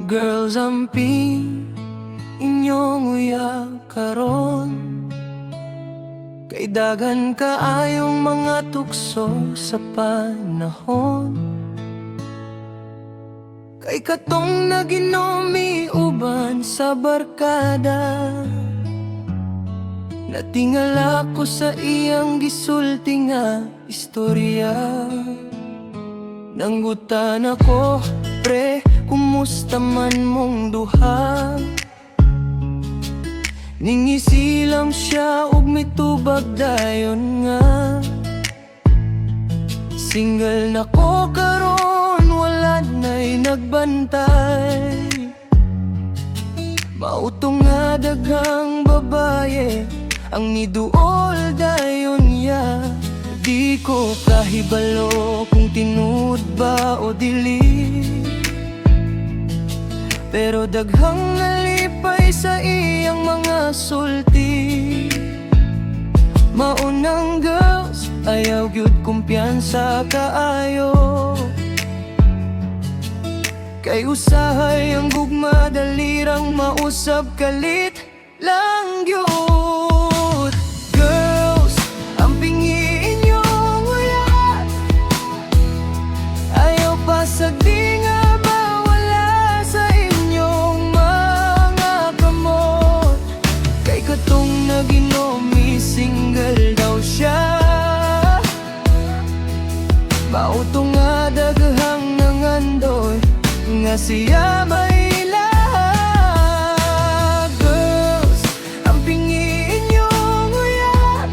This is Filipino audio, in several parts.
Girls, amping inyong uyak karon, kay dagan kaayong mga tukso sa panahon. Kay katong naginomi uban sa barkada, natingala ko sa iyang gisulti nga istorya. Nanggutan ako, pre, kumusta man mong duha? Ningisilang siya ug mitubag dayon nga, single na ko karon, wala na'y nagbantay. Mautong nga daghang babaye ang niduol dayon ya. Di ko kahibalo kung tinuod ba o dili, pero daghang nalipay sa iyang mga sulti. Maunang girls, ayaw gyud kumpiyansa kaayo, kay usahay ang gugma, dalirang mausab kalit lang gyud. Girls, ang pingiin yung uyat, ayaw pasag di nga mawala sa inyong mga kamot. Kay katong naginomi, single daw siya. Mautong nga daghang nangandoy nga siya may lahat. Girls, ang pingiin yung uyat,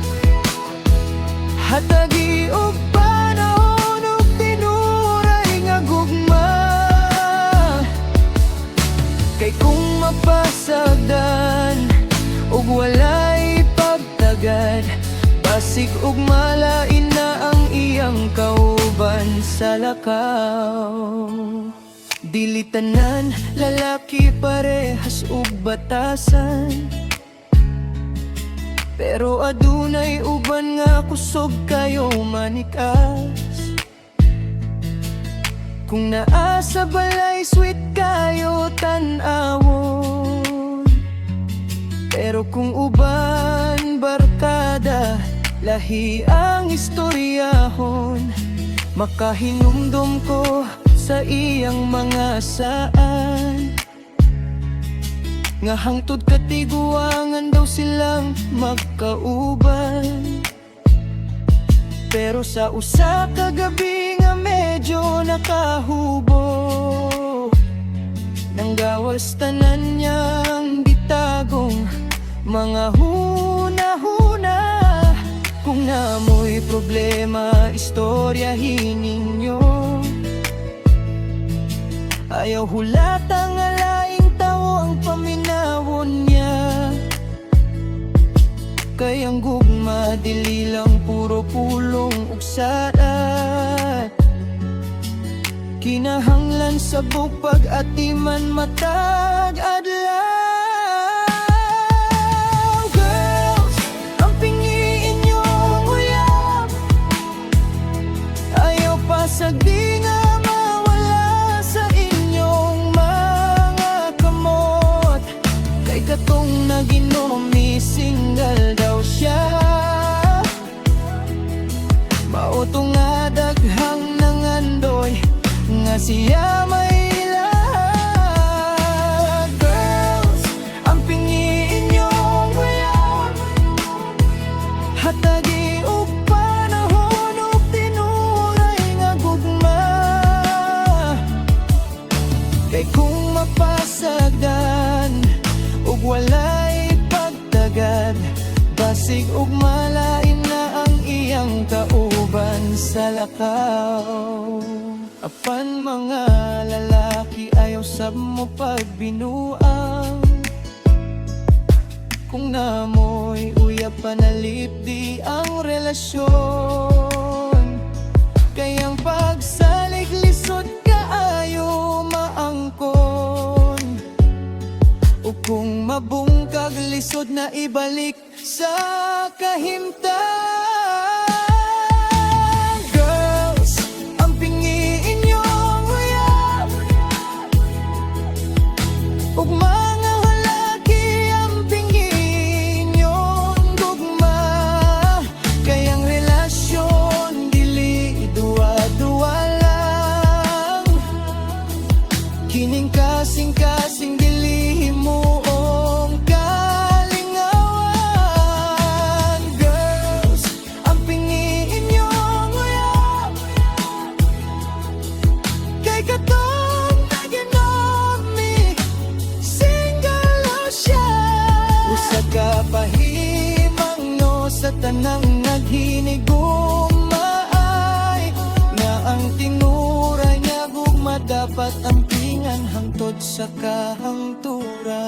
hatagi og panahon ug tinuray nga gugma. Kay kung mapasagdan ug walay pagtagad, basig ug malain na ang iyang kauban sa lakaw. Dili tanan lalaki parehas ug batasan, pero adunay uban nga kusog kayo manikas. Kung naa sa balay sweet kayo tan-awon, pero kung uban barkada, lahi ang istoryahon. Makahinumdum ko sa iyang mga saan, nga hangtod katiguangan daw silang magkauban. Pero sa usa ka gabi nga medyo nakahubo, nanggawas tanan niyang gitagong mga huna-huna. Kung namoy problema, istoryahin ninyo, ayaw hulatang alaing tao ang paminawon niya. Kay ang gugma, dili lang puro pulong ug saat. Kinahanglan sa bukpag atiman matag adlaw. Girls, ang pingiin yung uyab, ayaw pasag di nga mawala sa inyong mga kamot. Kay katong naginomi, single daw siya. Mautong nga daghang nangandoy nga siya may lahat. Girls, ang pingiin yung uyab, hatagi ug panahon ug tinuray nga gugma. Kay kung mapasagdan ug walay pagtagad, basig ug malain na ang iyang kauban sa lakaw. Apan mga lalaki, ayaw sab mo pagbinuang, kung namoy uyab panalip di ang relasyon. Kayang pagsalig lisod kaayo maangkon, O kung mabungkag lisod na ibalik sa kahimtang. Girls, ang pingiin niyong uyab, ug mga halaki ang pingiin niyong gugma. Kayang relasyon dili duwa-duwa lang, kining kasing-kasing dili himuong kalingawan. Girls, ang pingiin niyong uyab, kay katong naginami single o siya. Usa ka pahimang no sa tanang naghinigumay, nga ang tinguray niya gugma dapat ampingan hangtod sa kahangturan.